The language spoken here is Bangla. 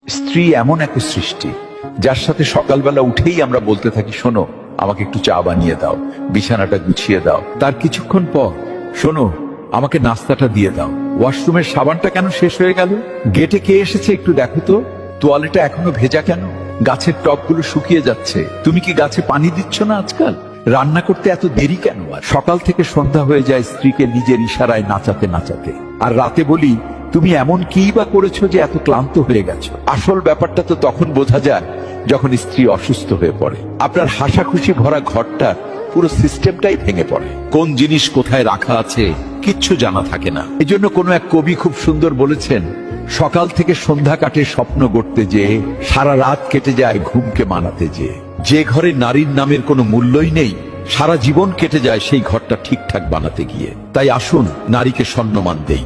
স্ত্রী এমন এক সৃষ্টি যার সাথে সকালবেলা উঠেই আমরা বলতে থাকি, শোনো আমাকে একটু চা বানিয়ে দাও, বিছানাটা গুছিয়ে দাও। তার কিছুক্ষণ পর, শোনো আমাকে নাস্তাটা দিয়ে দাও। ওয়াশরুমের সাবানটা কেন শেষ হয়ে গেল? গেটে কে এসেছে একটু দেখো তো। তোয়ালেটা এখনো ভেজা কেন? গাছের টবগুলো শুকিয়ে যাচ্ছে, তুমি কি গাছে পানি দিচ্ছ না আজকাল? রান্না করতে এত দেরি কেন? আর সকাল থেকে সন্ধ্যা হয়ে যায় স্ত্রীকে নিজের ইশারায় নাচাতে নাচাতে। আর রাতে বলি, তুমি এমন কি বা করেছো যে এত ক্লান্ত হয়ে গেছো? আসল ব্যাপারটা তো তখন বোঝা যায় যখন স্ত্রী অসুস্থ হয়ে পড়ে। আপনার হাসাখুশি ভরা ঘরটার পুরো সিস্টেমটাই ভেঙে পড়ে। কোন জিনিস কোথায় রাখা আছে কিচ্ছু জানা থাকে না। এই জন্য কোনো এক কবি খুব সুন্দর বলেছেন, সকাল থেকে সন্ধ্যা কাটে স্বপ্ন গড়তে যেয়ে, সারা রাত কেটে যায় ঘুমকে মানাতে যেয়ে। যে ঘরে নারীর নামের কোনো মূল্যই নেই, সারা জীবন কেটে যায় সেই ঘরটা ঠিকঠাক বানাতে গিয়ে। তাই আসুন নারীকে সম্মান দেই।